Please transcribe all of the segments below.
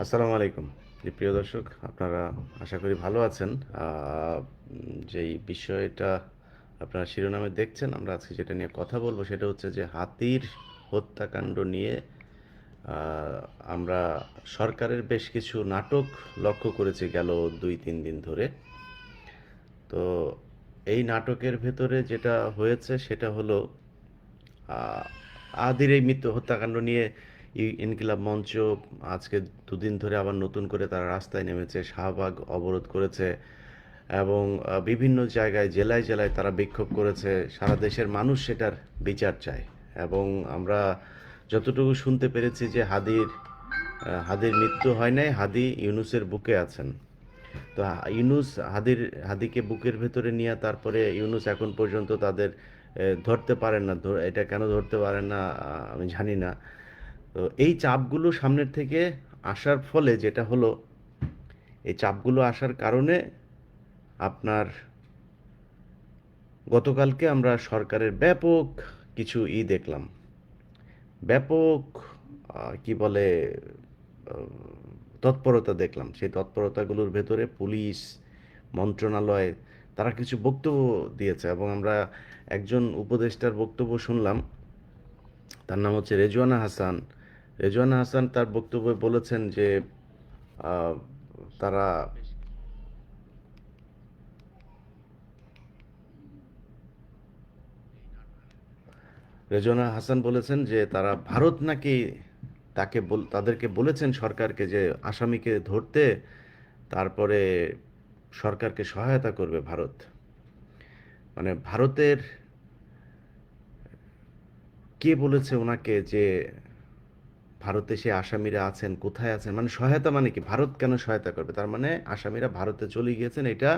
আসসালামু আলাইকুম। প্রিয় দর্শক, আপনারা আশা করি ভালো আছেন। যেই বিষয়টা আপনারা শিরোনামে দেখছেন, আমরা আজকে যেটা নিয়ে কথা বলবো সেটা হচ্ছে যে হাতির হত্যাকাণ্ড নিয়ে আ আমরা সরকারের বেশ কিছু নাটক লক্ষ্য করেছি গেল ২-৩ দিন ধরে। তো এই নাটকের ভেতরে যেটা হয়েছে সেটা হলো আ আদির এই মৃত্যু হত্যাকাণ্ড নিয়ে ইনকিলাব মঞ্চ আজকে দুদিন ধরে আবার নতুন করে তারা রাস্তায় নেমেছে, শাহবাগ অবরোধ করেছে এবং বিভিন্ন জায়গায় জেলায় জেলায় তারা বিক্ষোভ করেছে। সারা দেশের মানুষ সেটার বিচার চায় এবং আমরা যতটুকু শুনতে পেরেছি যে হাদির মৃত্যু হয় নাই, হাদি ইউনূসের বুকে আছেন। তো হাদিকে বুকের ভেতরে নিয়ে তারপরে ইউনূস এখন পর্যন্ত তাদের ধরতে পারেন না। এটা কেন ধরতে পারেন না আমি জানি না। তো এই চাপগুলো সামনের থেকে আসার ফলে যেটা হলো, এই চাপগুলো আসার কারণে আপনার গতকালকে আমরা সরকারের ব্যাপক কিছু দেখলাম। ব্যাপক কি বলে আ তৎপরতা দেখলাম। সেই তৎপরতাগুলোর ভেতরে পুলিশ, মন্ত্রণালয় তারা কিছু বক্তব্য দিয়েছে এবং আমরা একজন উপদেষ্টার বক্তব্য শুনলাম। তার নাম হচ্ছে রেজওয়ানা হাসান। রেজওয়ানা হাসান তার বক্তব্যে বলেছেন যে আ তারা রেজওয়ানা হাসান বলেছেন যে তারা ভারত নাকি তাদেরকে বলেছেন সরকারকে যে আসামিকে ধরতে, তারপরে সরকারকে সহায়তা করবে ভারত। মানে ভারতের কে বলেছে ওনাকে যে ভারতে সে আসামিরা আছেন, কোথায় আছেন? মানে সহায়তা মানে কি? ভারত কেন সহায়তা করবে? তার মানে আসামিরা ভারতে চলে গিয়েছেন, এটা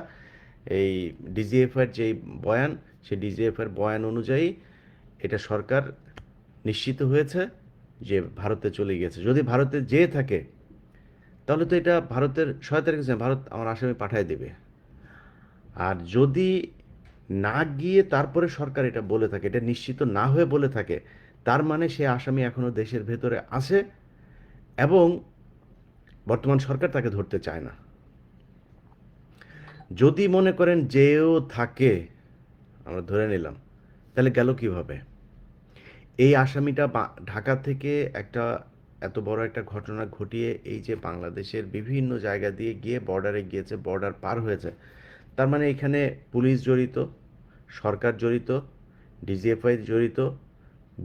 এই ডিজিএফআই এর যেই বয়ান, সেই ডিজিএফআই এর বয়ান অনুযায়ী এটা সরকার নিশ্চিত হয়েছে যে ভারতে চলে গিয়েছে। যদি ভারতে যেয়ে থাকে তাহলে তো এটা ভারতের সহায়তার কিছু না, ভারত আমার আসামি পাঠায় দেবে। আর যদি না গিয়ে তারপরে সরকার এটা বলে থাকে, এটা নিশ্চিত না হয়ে বলে থাকে, তার মানে সে আসামি এখনো দেশের ভেতরে আছে এবং বর্তমান সরকার তাকে ধরতে চায় না। যদি মনে করেন যেও থাকে, আমরা ধরে নিলাম, তাহলে গেল কিভাবে? এই আসামিটা ঢাকা থেকে একটা এত বড় একটা ঘটনা ঘটিয়ে এই যে বাংলাদেশের বিভিন্ন জায়গা দিয়ে গিয়ে বর্ডারে গিয়েছে, বর্ডার পার হয়েছে। তার মানে এখানে পুলিশ জড়িত, সরকার জড়িত, ডিজিএফআই জড়িত,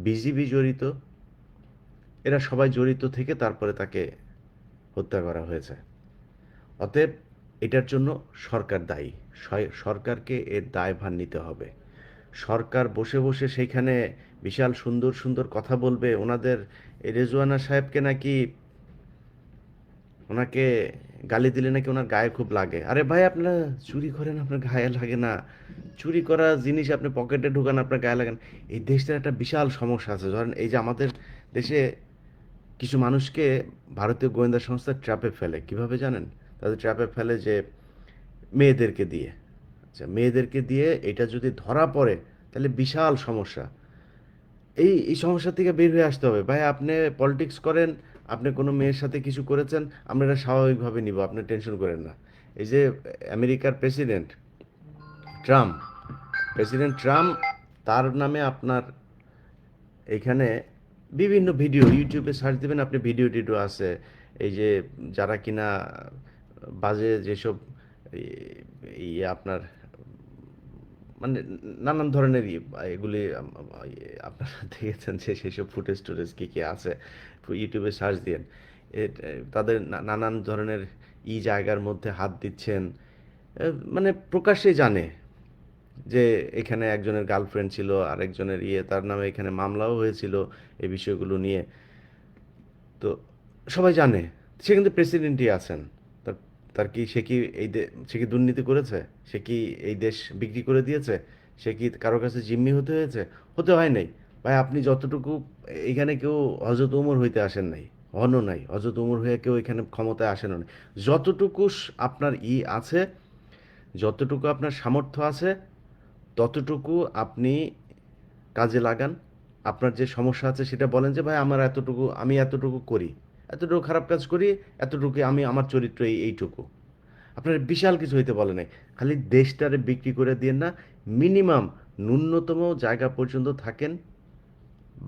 বিজিবি জড়িত, এরা সবাই জড়িত থেকে তারপরে তাকে হত্যা করা হয়েছে। অতএব এটার জন্য সরকার দায়ী। সরকারকে এর দায়ভার নিতে হবে। সরকার বসে বসে সেইখানে বিশাল সুন্দর সুন্দর কথা বলবে ওনাদের। এই রেজওয়ানা সাহেবকে নাকি, ওনাকে গালি দিলে নাকি ওনার গায়ে খুব লাগে। আরে ভাই, আপনারা চুরি করেন, আপনার গায়ে লাগে না? চুরি করা জিনিস আপনি পকেটে ঢুকান, আপনার গায়ে লাগান। এই দেশটার একটা বিশাল সমস্যা আছে। ধরেন এই যে আমাদের দেশে কিছু মানুষকে ভারতীয় গোয়েন্দা সংস্থা ট্র্যাপে ফেলে। কিভাবে জানেন? তাদের ট্র্যাপে ফেলে যে মেয়েদেরকে দিয়ে। আচ্ছা, মেয়েদেরকে দিয়ে এটা যদি ধরা পড়ে তাহলে বিশাল সমস্যা। এই সমস্যা থেকে বের হয়ে আসতে হবে। ভাই, আপনি পলিটিক্স করেন, আপনি কোনো মেয়ের সাথে কিছু করেছেন, আমরা এটা স্বাভাবিকভাবে নিব, আপনি টেনশন করেন না। এই যে আমেরিকার ট্রাম্প প্রেসিডেন্ট ট্রাম্প, তার নামে আপনার এখানে বিভিন্ন ভিডিও ইউটিউবে সার্চ দিবেন, আপনি ভিডিও টিডিও আছে। এই যে যারা কিনা বাজে যেসব আপনার মানে নানান ধরনের এগুলি আপনারা দেখেছেন যে সেসব ফুটেজ টুটেজ কী কী আছে, ইউটিউবে সার্চ দিয়েন। তাদের নানান ধরনের জায়গার মধ্যে হাত দিচ্ছেন, মানে প্রকাশ্যে জানে যে এখানে একজনের গার্লফ্রেন্ড ছিল, আরেকজনের তার নামে এখানে মামলাও হয়েছিল এই বিষয়গুলো নিয়ে। তো সবাই জানে সে কিন্তু প্রেসিডেন্টই আছেন। তার তার কি সে কি সে কি দুর্নীতি করেছে? সে কি এই দেশ বিক্রি করে দিয়েছে? সে কি কারো কাছে জিম্মি হতে হয়েছে? হতে হয় নাই। ভাই, আপনি যতটুকু, এখানে কেউ হজরত উমর হইতে আসেন নাই, হনও নাই। হজরত উমর হয়ে কেউ এখানে ক্ষমতায় আসেনও নাই। যতটুকু আপনার আছে, যতটুকু আপনার সামর্থ্য আছে, ততটুকু আপনি কাজে লাগান। আপনার যে সমস্যা আছে সেটা বলেন যে ভাই আমার এতটুকু, আমি এতটুকু করি। এতটুকু খারাপ কাজ করি, এতটুকু আমি আমার চরিত্র এইটুকু। আপনার বিশাল কিছু হইতে বলে নাই, খালি দেশটারে বিক্রি করে দিয়ে না, মিনিমাম ন্যূনতম জায়গা পর্যন্ত থাকেন,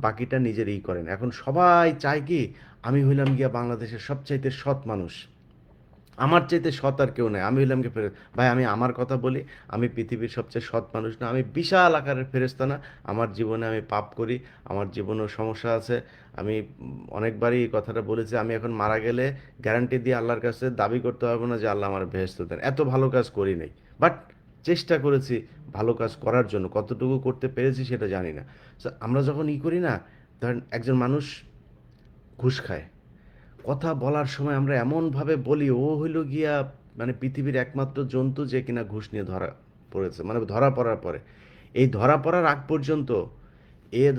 বাকিটা নিজেরই করেন। এখন সবাই চায় কি, আমি হইলাম গিয়া বাংলাদেশের সবচাইতে সৎ মানুষ, আমার চাইতে সৎ আর কেউ নাই, আমি হইলাম কি ফেরত। ভাই আমি আমার কথা বলি, আমি পৃথিবীর সবচেয়ে সৎ মানুষ না, আমি বিশাল আকারের ফেরেস্তা না। আমার জীবনে আমি পাপ করি, আমার জীবনেও সমস্যা আছে। আমি অনেকবারই এই কথাটা বলেছি, আমি এখন মারা গেলে গ্যারান্টি দিয়ে আল্লাহর কাছে দাবি করতে পারবো না যে আল্লাহ আমার বেহেশত দেন, এত ভালো কাজ করি নাই। বাট চেষ্টা করেছি ভালো কাজ করার জন্য, কতটুকু করতে পেরেছি সেটা জানি না। So, আমরা যখন করি না, ধরেন একজন মানুষ ঘুষ খায়, কথা বলার সময় আমরা এমনভাবে বলি ও হইল গিয়া মানে পৃথিবীর একমাত্র জন্তু যে কিনা ঘুষ নিয়ে ধরা পড়েছে, মানে ধরা পড়ার পরে, এই ধরা পড়ার আগ পর্যন্ত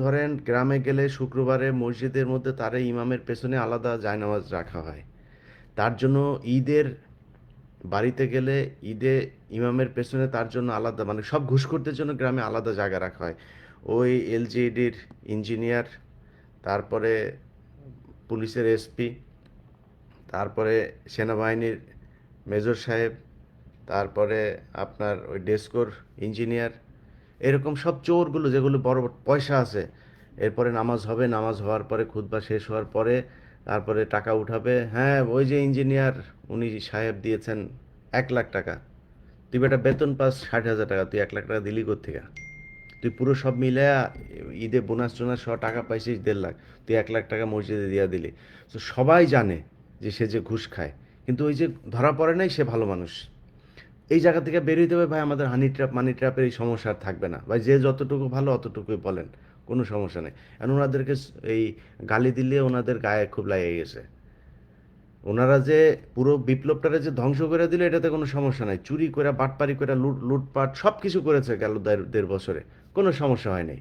ধরেন গ্রামে গেলে শুক্রবারে মসজিদের মধ্যে তার ইমামের পেছনে আলাদা জায়নামাজ রাখা হয়, তার জন্য ঈদের বাড়িতে গেলে ঈদে ইমামের পেছনে তার জন্য আলাদা, মানে সব ঘুষখোরদের জন্য গ্রামে আলাদা জায়গা রাখা হয়। ওই এলজিইডির ইঞ্জিনিয়ার, তারপরে পুলিশের এসপি, তারপরে সেনাবাহিনীর মেজর সাহেব, তারপরে আপনার ওই ডেস্কোর ইঞ্জিনিয়ার, এরকম সব চোরগুলো যেগুলো বড় বড় পয়সা আছে, এরপরে নামাজ হবে, নামাজ হওয়ার পরে খুতবা শেষ হওয়ার পরে তারপরে টাকা উঠাবে। হ্যাঁ ওই যে ইঞ্জিনিয়ার, উনি সাহেব দিয়েছেন 1 লাখ টাকা, তুই বেটা বেতন পাস 60,000 টাকা, তুই 1 লাখ টাকা দিলি কোত্থেকে? তুই পুরো সব মিলায়া ঈদে বোনাস টোনাস সহ টাকা পাইছিস 1.5 লাখ, তুই 1 লাখ টাকা মসজিদে দিয়া দিলি। তো সবাই জানে যে সে যে ঘুষ খায়, কিন্তু ওই যে ধরা পড়ে নাই সে ভালো মানুষ। এই জায়গা থেকে বের হইতে হবে ভাই, আমাদের হানি ট্র্যাপ মানি ট্র্যাপের এই সমস্যা আর থাকবে না ভাই, যে যতটুকু ভালো অতটুকুই বলেন, কোনো সমস্যা নেই। কারণ ওনাদেরকে এই গালি দিলে ওনাদের গায়ে খুব লাগে গেছে, ওনারা যে পুরো বিপ্লবটারে যে ধ্বংস করে দিল এটাতে কোনো সমস্যা নাই, চুরি করে বাটপারি করে লুটপাট সব কিছু করেছে গেল 1.5 বছরে, কোনো সমস্যা হয় নাই।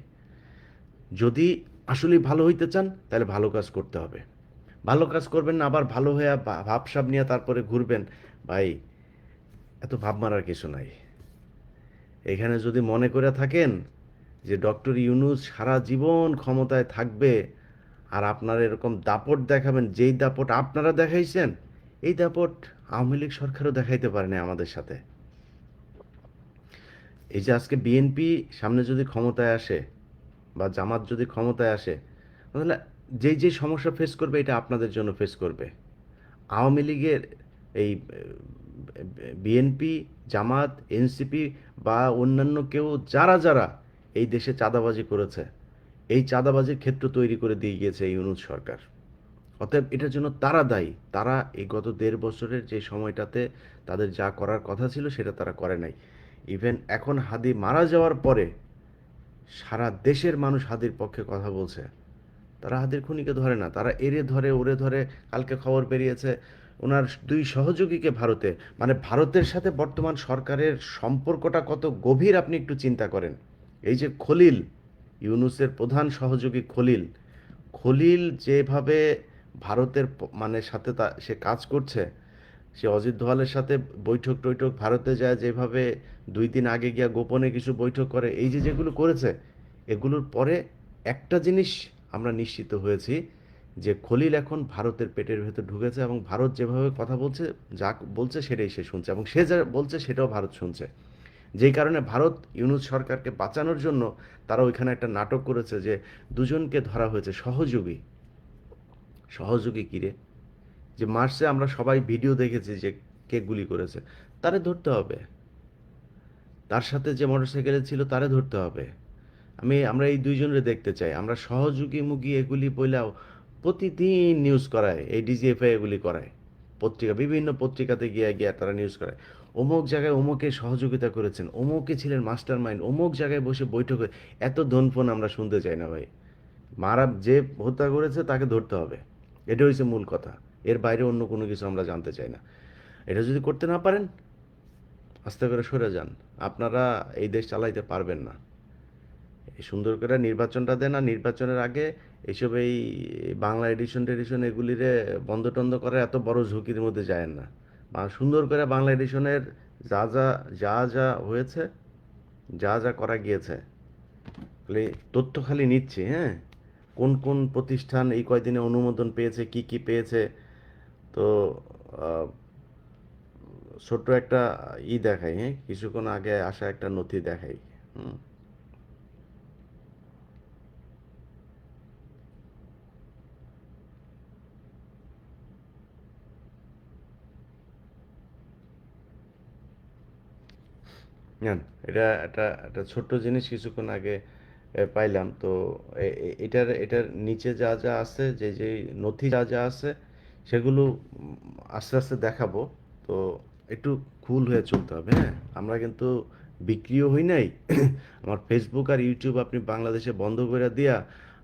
যদি আসলেই ভালো হইতে চান তাহলে ভালো কাজ করতে হবে, ভালো কাজ করবেন না আবার ভালো হয়ে ভাবসাব নিয়ে তারপরে ঘুরবেন, ভাই এত ভাব মারার কিছু নাই। এখানে যদি মনে করে থাকেন যে ডক্টর ইউনূস সারা জীবন ক্ষমতায় থাকবে আর আপনারা এরকম দাপট দেখাবেন, যেই দাপট আপনারা দেখাইছেন এই দাপট আওয়ামী লীগ সরকারও দেখাইতে পারেনি আমাদের সাথে। এই যে আজকে বিএনপি সামনে যদি ক্ষমতায় আসে বা জামাত যদি ক্ষমতায় আসে, তাহলে যেই যেই সমস্যা ফেস করবে এটা আপনাদের জন্য ফেস করবে। আওয়ামী লীগের এই বিএনপি, জামাত, এনসিপি বা অন্যান্য কেউ যারা যারা এই দেশে চাঁদাবাজি করেছে, এই চাঁদাবাজির ক্ষেত্র তৈরি করে দিয়ে গিয়েছে এই ইউনূস সরকার। অতএব এটার জন্য তারা দায়ী, তারা এই গত 1.5 বছরের যে সময়টাতে তাদের যা করার কথা ছিল সেটা তারা করে নাই। ইভেন এখন হাদি মারা যাওয়ার পরে সারা দেশের মানুষ হাদির পক্ষে কথা বলছে, তারা হাদির খুনিকে ধরে না, তারা এরে ধরে ওরে ধরে। কালকে খবর বেরিয়েছে ওনার 2 সহযোগীকে ভারতে, মানে ভারতের সাথে বর্তমান সরকারের সম্পর্কটা কত গভীর আপনি একটু চিন্তা করেন। এই যে খলিল, ইউনূসের প্রধান সহযোগী খলিল, খলিল যেভাবে ভারতের মানে সাথে সে কাজ করছে, সে অজিত দোভালের সাথে বৈঠক টৈঠক ভারতে যায়, যেভাবে 2 দিন আগে গিয়া গোপনে কিছু বৈঠক করে, এই যে যেগুলো করেছে, এগুলোর পরে একটা জিনিস আমরা নিশ্চিত হয়েছি যে খলিল এখন ভারতের পেটের ভেতর ঢুকেছে এবং ভারত যেভাবে কথা বলছে, যা বলছে সেটাই সে শুনছে এবং সে যা বলছে সেটাও ভারত শুনছে। যেই কারণে ভারত ইউনূস সরকারকে বাঁচানোর জন্য তারা ওইখানে একটা নাটক করেছে যে দুজনকে ধরা হয়েছে সহযোগী। সহযোগী কিরে, যে মার্চে আমরা সবাই ভিডিও দেখেছি যে কে গুলি করেছে, তারে ধরতে হবে, তার সাথে যে মোটরসাইকেলে ছিল তারে ধরতে হবে। আমরা এই দুইজনের দেখতে চাই। আমরা সহযোগী মুগী এগুলি বইলাও প্রতিদিন নিউজ করায়, এই ডিজিএফআই এগুলি করায়, পত্রিকা বিভিন্ন পত্রিকাতে গিয়ে গিয়ে তারা নিউজ করায় অমুক জায়গায় অমুকে সহযোগিতা করেছেন, অমুকে ছিলেন মাস্টার মাইন্ড, অমুক জায়গায় বসে বৈঠকে। এত ধনফোন আমরা শুনতে চাই না ভাই, মারা যে হত্যা করেছে তাকে ধরতে হবে, এটা হচ্ছে মূল কথা। এর বাইরে অন্য কোনো কিছু আমরা জানতে চাই না। এটা যদি করতে না পারেন আস্তে করে সরে যান, আপনারা এই দেশ চালাইতে পারবেন না। এই সুন্দর করে নির্বাচনটা দেন, আর নির্বাচনের আগে এইসব এই বাংলা এডিশন টেডিশন এগুলিরে বন্ধ টন্ধ করে এত বড় ঝুঁকির মধ্যে যায়েন না। বা সুন্দর করে বাংলা এডিশনের যা যা যা যা হয়েছে, যা যা করা গিয়েছে, খালি তথ্য খালি নিচ্ছি, হ্যাঁ, কোন কোন প্রতিষ্ঠান এই কয়দিনে অনুমোদন পেয়েছে, কি কি পেয়েছে। তো আহ, ছোট্ট একটা দেখাই, হ্যাঁ, কিছুক্ষণ আগে আসা একটা নথি দেখাই। হুম। জান, এটা একটা একটা ছোট্ট জিনিস কিছুক্ষণ আগে পাইলাম। তো এটার নিচে যা যা আছে, যে যে নথি যা যা আছে, সেগুলো আস্তে আস্তে দেখাবো। তো একটু কুল হয়ে চলতে হবে, হ্যাঁ। আমরা কিন্তু বিক্রিও হই নাই। আমার ফেসবুক আর ইউটিউব আপনি বাংলাদেশে বন্ধ করে দিয়া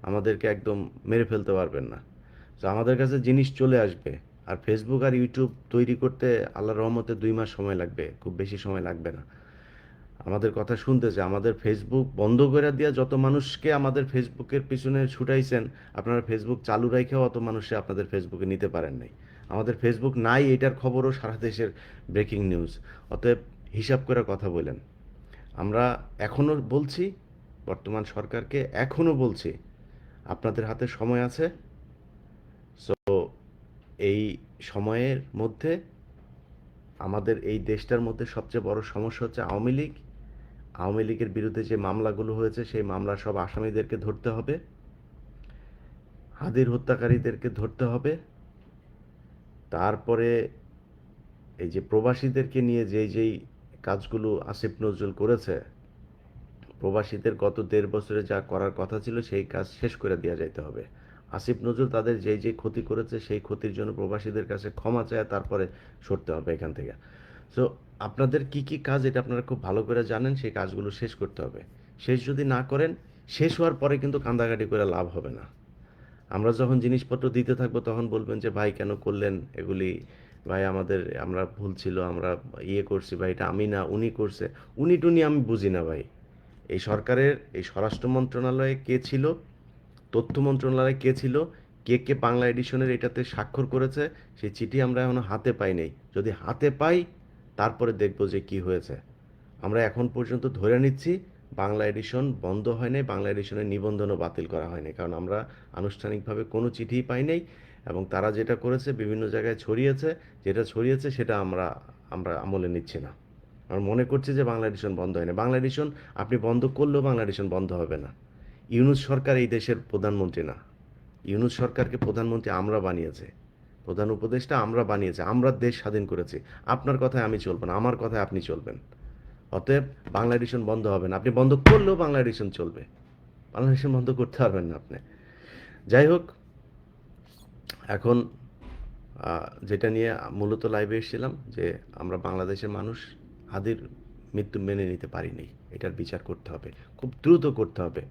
আমাদেরকে একদম মেরে ফেলতে পারবেন না। তো আমাদের কাছে জিনিস চলে আসবে। আর ফেসবুক আর ইউটিউব তৈরি করতে আল্লাহর রহমতে 2 মাস সময় লাগবে, খুব বেশি সময় লাগবে না। আমাদের কথা শুনতেছে, আমাদের ফেসবুক বন্ধ করে দিয়া যত মানুষকে আমাদের ফেসবুকের পিছনে ছুটাইছেন, আপনারা ফেসবুক চালু রাইখাও অত মানুষে আপনাদের ফেসবুকে নিতে পারেন নাই। আমাদের ফেসবুক নাই, এটার খবরও সারা দেশের ব্রেকিং নিউজ। অতএব হিসাব করে কথা বলেন। আমরা এখনো বলছি, বর্তমান সরকারকে এখনো বলছি, আপনাদের হাতে সময় আছে। সো এই সময়ের মধ্যে আমাদের এই দেশটার মধ্যে সবচেয়ে বড় সমস্যা হচ্ছে আওয়ামী লীগ। আওয়ামী লীগের বিরুদ্ধে যে মামলাগুলো হয়েছে সেই মামলার সব আসামিদেরকে ধরতে হবে, হাদির হত্যাকারীদেরকে ধরতে হবে। তারপরে এই যে প্রবাসীদেরকে নিয়ে যেই যেই কাজগুলো আসিফ নজরুল করেছে, প্রবাসীদের গত 1.5 বছরে যা করার কথা ছিল সেই কাজ শেষ করে দেওয়া যাইতে হবে। আসিফ নজরুল তাদের যেই যেই ক্ষতি করেছে সেই ক্ষতির জন্য প্রবাসীদের কাছে ক্ষমা চায়, তারপরে সরতে হবে এখান থেকে। সো আপনাদের কি কি কাজ এটা আপনারা খুব ভালো করে জানেন, সেই কাজগুলো শেষ করতে হবে। শেষ যদি না করেন, শেষ হওয়ার পরে কিন্তু কান্দাকাটি করে লাভ হবে না। আমরা যখন জিনিসপত্র দিতে থাকবো তখন বলবেন যে ভাই কেন করলেন এগুলি, ভাই আমাদের আমরা ভুল ছিল, আমরা করছি, ভাই এটা আমি না উনি করছে। উনি টুনি আমি বুঝি না ভাই। এই সরকারের এই স্বরাষ্ট্র মন্ত্রণালয়ে কে ছিল, তথ্য মন্ত্রণালয়ে কে ছিল, কে কে বাংলা এডিশনের এটাতে স্বাক্ষর করেছে, সেই চিঠি আমরা এখনো হাতে পাই নাই। যদি হাতে পাই তারপরে দেখব যে কি হয়েছে। আমরা এখন পর্যন্ত ধরে নিচ্ছি বাংলা এডিশন বন্ধ হয় নাই, বাংলা এডিশনের নিবন্ধনও বাতিল করা হয়নি, কারণ আমরা আনুষ্ঠানিকভাবে কোনো চিঠিই পাই নাই। এবং তারা যেটা করেছে বিভিন্ন জায়গায় ছড়িয়েছে, যেটা ছড়িয়েছে সেটা আমরা আমরা আমলে নিচ্ছি না। আমরা মনে করছি যে বাংলা এডিশন বন্ধ হয় না। বাংলা এডিশন আপনি বন্ধ করলেও বাংলা এডিশন বন্ধ হবে না। ইউনূস সরকার এই দেশের প্রধানমন্ত্রী না। ইউনূস সরকারকে প্রধানমন্ত্রী আমরা বানিয়েছে, প্রধান উপদেষ্টা আমরা বানিয়েছে, আমরা দেশ স্বাধীন করেছি। আপনার কথায় আমি চলবো না, আমার কথায় আপনি চলবেন। অতএব বাংলা এডিশন বন্ধ হবে না। আপনি বন্ধ করলেও বাংলা এডিশন চলবে, বাংলা এডিশন বন্ধ করতে পারবেন না আপনি। যাই হোক, এখন যেটা নিয়ে মূলত লাইভে এসেছিলাম, যে আমরা বাংলাদেশের মানুষ হাদির মৃত্যু মেনে নিতে পারিনি। এটার বিচার করতে হবে, খুব দ্রুত করতে হবে।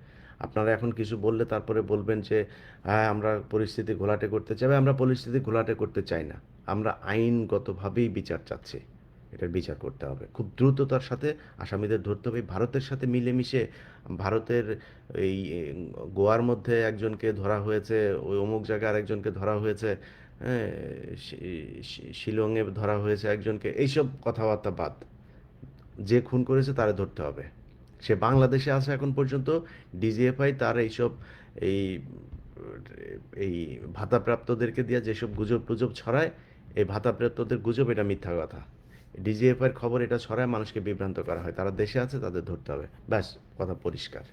আপনারা এখন কিছু বললে তারপরে বলবেন যে হ্যাঁ আমরা পরিস্থিতি ঘোলাটে করতে চাই। আমরা পরিস্থিতি ঘোলাটে করতে চাই না, আমরা আইনগতভাবেই বিচার চাচ্ছি। এটার বিচার করতে হবে খুব দ্রুততার সাথে। আসামিদের ধরতে হবে। ভারতের সাথে মিলেমিশে ভারতের এই গোয়ার মধ্যে একজনকে ধরা হয়েছে, ওই অমুক জায়গায় আরেকজনকে ধরা হয়েছে, হ্যাঁ, শিলংয়ে ধরা হয়েছে একজনকে। এইসব কথাবার্তা বাদ। যে খুন করেছে তারে ধরতে হবে। সে বাংলাদেশে আছে এখন পর্যন্ত। ডিজিএফআই তার এইসব এই এই ভাতাপ্রাপ্তদেরকে দিয়ে যেসব গুজব টুজব ছড়ায়, এই ভাতাপ্রাপ্তদের গুজব এটা মিথ্যা কথা। ডিজিএফআইয়ের খবর এটা ছড়ায়, মানুষকে বিভ্রান্ত করা হয়। তারা দেশে আছে, তাদের ধরতে হবে। ব্যাস, কথা পরিষ্কার।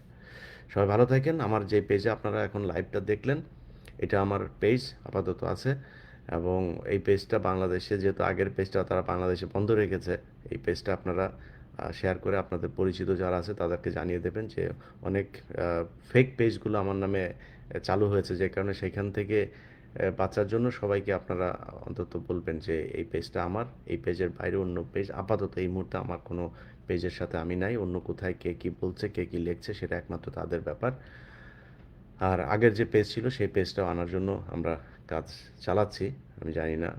সবাই ভালো থাকেন। আমার যে পেজে আপনারা এখন লাইভটা দেখলেন, এটা আমার পেজ আপাতত আছে। এবং এই পেজটা বাংলাদেশে, যেহেতু আগের পেজটা তারা বাংলাদেশে বন্ধ রেখেছে, এই পেজটা আপনারা শেয়ার করে আপনাদের পরিচিত যারা আছে তাদেরকে জানিয়ে দেবেন যে অনেক ফেক পেজগুলো আমার নামে চালু হয়েছে, যে কারণে সেইখান থেকে বাঁচার জন্য সবাইকে আপনারা অন্তত বলবেন যে এই পেজটা আমার, এই পেজের বাইরে অন্য পেজ আপাতত এই মুহূর্তে আমার কোনো পেজের সাথে আমি নাই। অন্য কোথায় কে কী বলছে, কে কী লিখছে, সেটা একমাত্র তাদের ব্যাপার। আর আগের যে পেজ ছিল সেই পেজটাও আনার জন্য আমরা কাজ চালাচ্ছি। আমি জানি না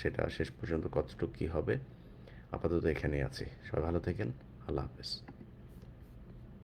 সেটা শেষ পর্যন্ত কতটুকু কী হবে। আপাতত এখানেই আছি। সবাই ভালো থাকেন। আল্লাহ হাফেজ।